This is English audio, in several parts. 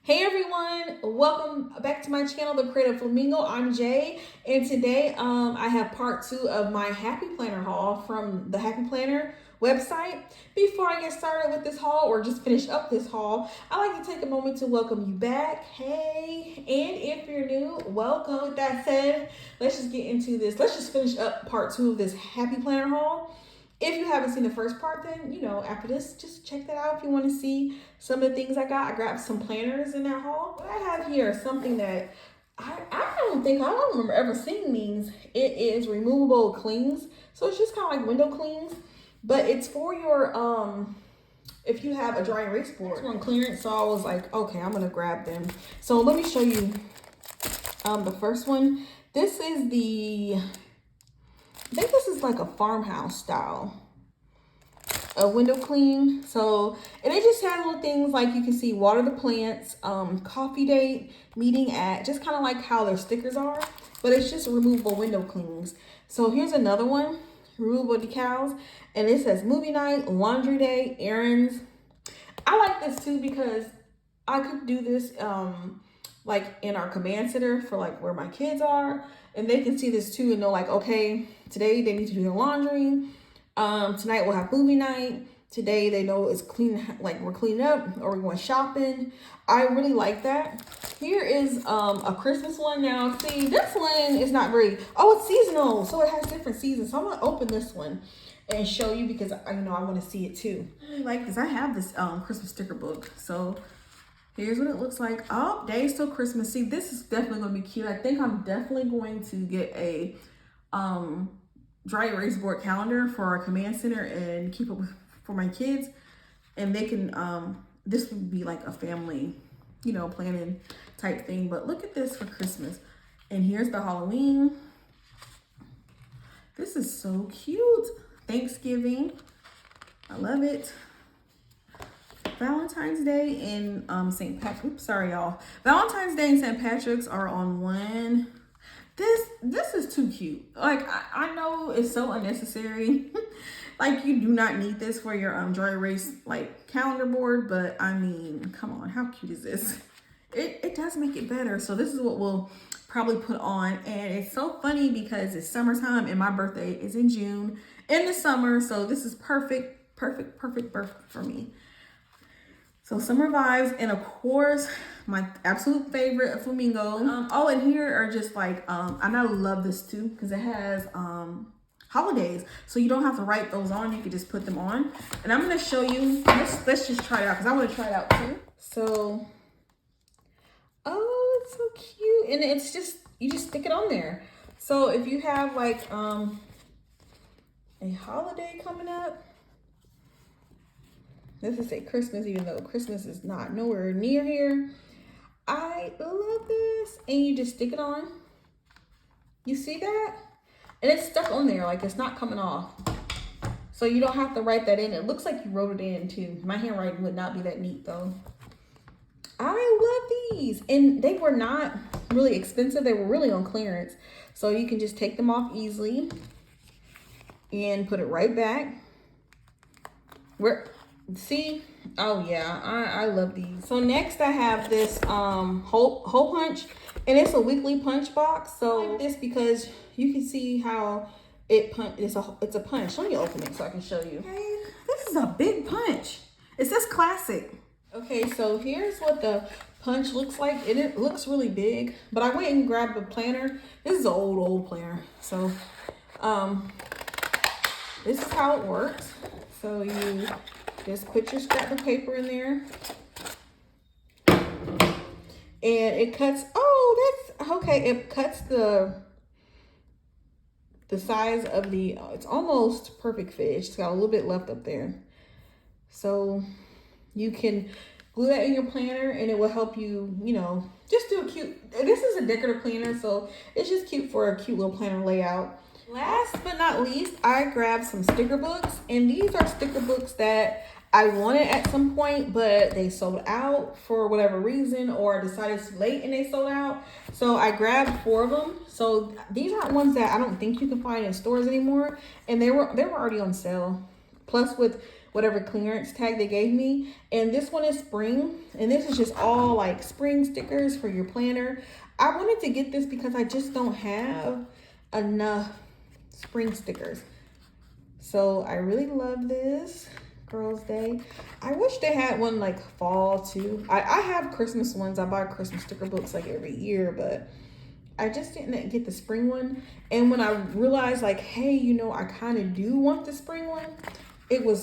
Hey everyone, welcome back to my channel, The Creative Flamingo. I'm Jay, and today I have part 2 of my Happy Planner haul from the Happy Planner website. Before I get started with this haul or just finish up this haul, I like to take a moment to welcome you back. Hey, and if you're new, welcome. With that said, let's just get into this. Let's just finish up part 2 of this Happy Planner haul. If you haven't seen the first part, then, after this, just check that out if you want to see some of the things I got. I grabbed some planners in that haul. What I have here is something that I don't remember ever seeing these. It is removable clings. So it's just kind of like window clings, but it's for your, if you have a dry erase board. It's on clearance, so I was like, okay, I'm going to grab them. So let me show you the first one. This is I think this is like a farmhouse style a window clean. So, and it just has little things like you can see water the plants, coffee date, meeting at, just kind of like how their stickers are, but it's just removable window cleans. So here's another one, removable decals, and it says movie night, laundry day, errands. I like this too because I could do this like in our command center for like where my kids are, and they can see this too and know like, okay, today they need to do their laundry. Tonight we'll have movie night. Today they know it's clean, like we're cleaning up or we're going shopping. I really like that. Here is a Christmas one. Now see, this one is not very, it's seasonal, so it has different seasons. So I'm gonna open this one and show you because I want to see it too. I really like this. I have this Christmas sticker book. So here's what it looks like. Oh, days till Christmas. See, this is definitely gonna be cute. I think I'm definitely going to get a dry erase board calendar for our command center and keep it for my kids, and they can this would be like a family planning type thing. But look at this for Christmas, and here's the Halloween. This is so cute. Thanksgiving, I love it. Valentine's Day and St. Patrick's. Oops, sorry y'all. Valentine's Day and St. Patrick's are on one. This is too cute. Like I know it's so unnecessary. Like you do not need this for your dry erase like calendar board, but I mean, come on, how cute is this? It does make it better. So this is what we'll probably put on, and it's so funny because it's summertime and my birthday is in June in the summer, so this is perfect for me. So summer vibes, and of course, my absolute favorite, Flamingo. And here are just like, and I love this too, because it has holidays. So you don't have to write those on, you can just put them on. And I'm gonna show you, let's just try it out, because I wanna try it out too. So, oh, it's so cute. And it's just, you just stick it on there. So if you have like a holiday coming up, this is a Christmas, even though Christmas is not nowhere near here. I love this. And you just stick it on. You see that? And it's stuck on there, like it's not coming off. So you don't have to write that in. It looks like you wrote it in too. My handwriting would not be that neat though. I love these. And they were not really expensive. They were really on clearance. So you can just take them off easily and put it right back. See, oh yeah, I love these. So next I have this hole punch, and it's a weekly punch box. So I like this because you can see how it punch. It's a punch. Let me open it so I can show you. Okay, this is a big punch. It says classic. Okay, so here's what the punch looks like. It looks really big, but I went and grabbed a planner. This is an old planner. So this is how it works. So you just put your scrap of paper in there, and it cuts. Oh, that's okay. It cuts the size of the. It's almost perfect fit. It's got a little bit left up there, so you can glue that in your planner, and it will help you. Just do a cute. This is a decorative planner, so it's just cute for a cute little planner layout. Last but not least, I grabbed some sticker books, and these are sticker books that I wanted at some point, but they sold out for whatever reason, or decided it's late and they sold out. So I grabbed 4 of them. So these aren't ones that I don't think you can find in stores anymore, and they were already on sale. Plus with whatever clearance tag they gave me. And this one is spring, and this is just all like spring stickers for your planner. I wanted to get this because I just don't have enough spring stickers. So I really love this. Girls Day. I wish they had one like fall too. I have Christmas ones. I buy Christmas sticker books like every year, but I just didn't get the spring one. And when I realized like, hey, you know, I kind of do want the spring one, it was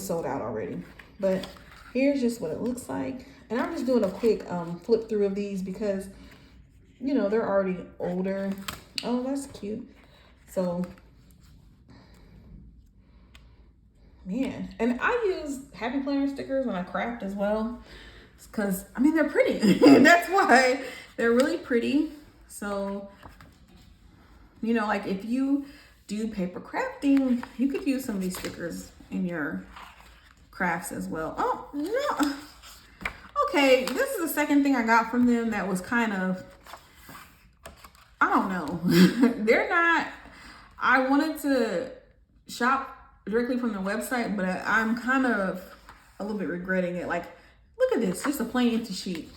sold out already. But here's just what it looks like. And I'm just doing a quick flip through of these because, you know, they're already older. Oh, that's cute. So man, and I use Happy Planner stickers when I craft as well, because I mean they're pretty. That's why they're really pretty. So, you know, like if you do paper crafting, you could use some of these stickers in your crafts as well. Oh no, okay, this is the second thing I got from them that was kind of, I don't know. They're not, I wanted to shop directly from the website, but I'm kind of a little bit regretting it. Like, look at this, just a plain empty sheet.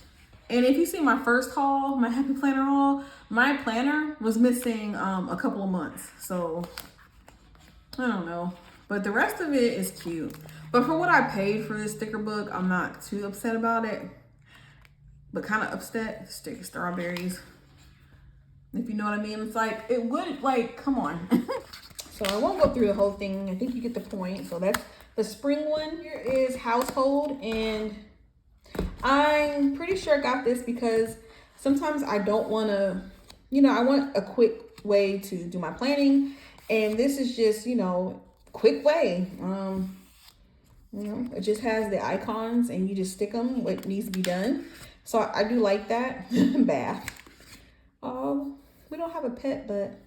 And if you see my first haul, my Happy Planner haul, my planner was missing a couple of months. So I don't know, but the rest of it is cute. But for what I paid for this sticker book, I'm not too upset about it, but kind of upset. Stick strawberries, if you know what I mean. It's like, it would, like, come on. So I won't go through the whole thing. I think you get the point. So that's the spring one. Here is household, and I'm pretty sure I got this because sometimes I don't want to, you know, I want a quick way to do my planning, and this is just, you know, quick way. You know, it just has the icons and you just stick them what needs to be done. So I do like that. Bath. We don't have a pet, but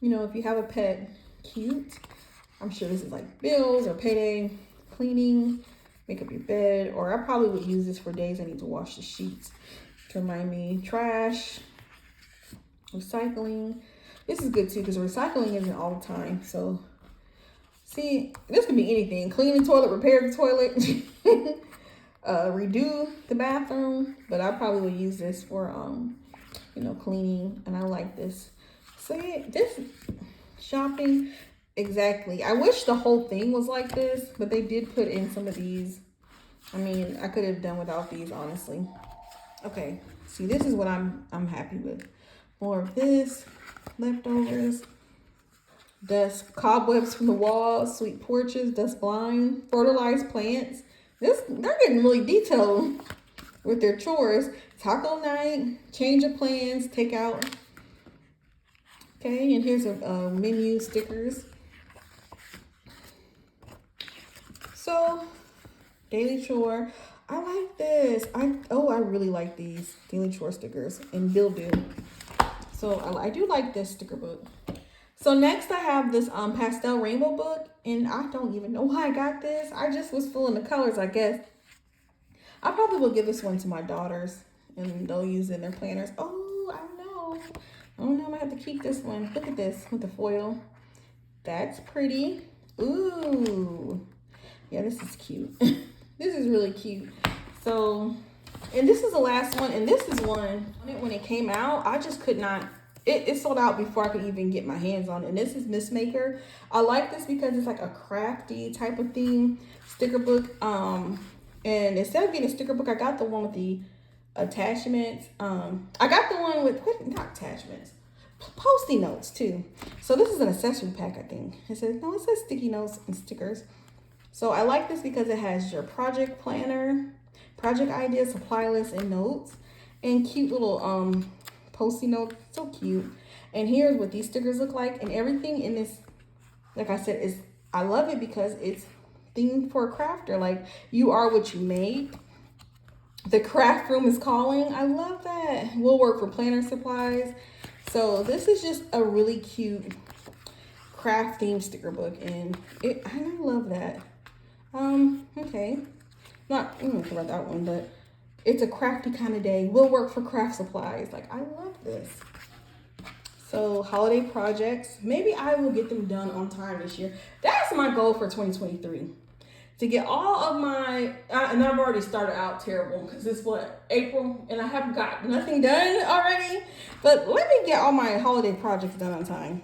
you know, if you have a pet, cute. I'm sure this is like bills or payday, cleaning, make up your bed, or I probably would use this for days I need to wash the sheets to remind me. Trash, recycling. This is good too because recycling isn't all the time. So see, this could be anything. Clean the toilet, repair the toilet, redo the bathroom. But I probably would use this for you know, cleaning, and I like this. So yeah, this shopping, exactly. I wish the whole thing was like this, but they did put in some of these. I mean, I could have done without these, honestly. Okay, see, this is what I'm happy with. More of this, leftovers, dust, cobwebs from the walls, sweet porches, dust blind, fertilized plants. They're getting really detailed with their chores. Taco night, change of plans, take out. Okay, and here's a menu stickers. So, daily chore. I like this. I really like these daily chore stickers and bill due. So I do like this sticker book. So next I have this pastel rainbow book, and I don't even know why I got this. I just was feeling the colors, I guess. I probably will give this one to my daughters, and they'll use it in their planners. Oh, I know. Oh no, I might have to keep this one. Look at this with the foil. That's pretty. Ooh. Yeah, this is cute. This is really cute. So, and this is the last one, and this is one, when it came out, I just could not, it sold out before I could even get my hands on it. And this is Miss Maker. I like this because it's like a crafty type of theme sticker book. And instead of getting a sticker book, I got the one with the attachments. I got the one with, not attachments, Post-it notes too. So this is an accessory pack, I think. It says sticky notes and stickers. So I like this because it has your project planner, project ideas, supply list, and notes, and cute little Post-it notes. So cute. And here's what these stickers look like, and everything in this, like I said, is, I love it because it's themed for a crafter. Like, you are what you make. The craft room is calling. I love that. Will work for planner supplies. So this is just a really cute craft themed sticker book, and I love that. Okay. Not care about that one, but it's a crafty kind of day. Will work for craft supplies. Like, I love this. So holiday projects, maybe I will get them done on time this year. That's my goal for 2023. to get all of my, and I've already started out terrible because it's what, April, and I haven't got nothing done already. But let me get all my holiday projects done on time.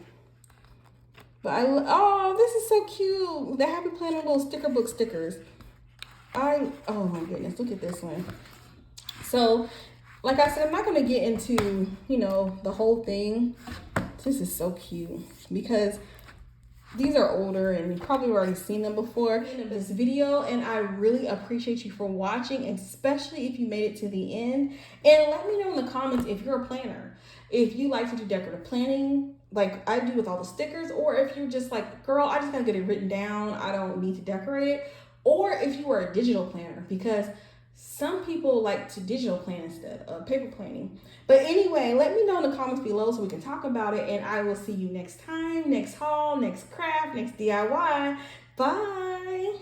But oh, this is so cute. The Happy Planner little sticker book stickers. Oh my goodness, look at this one. So, like I said, I'm not going to get into, the whole thing. This is so cute because these are older and you've probably already seen them before in this video, and I really appreciate you for watching, especially if you made it to the end. And let me know in the comments if you're a planner, if you like to do decorative planning like I do with all the stickers, or if you're just like, girl, I just gotta get it written down, I don't need to decorate it, or if you are a digital planner, because some people like to digital plan instead of paper planning. But anyway, let me know in the comments below so we can talk about it, and I will see you next time, next haul, next craft, next DIY. Bye.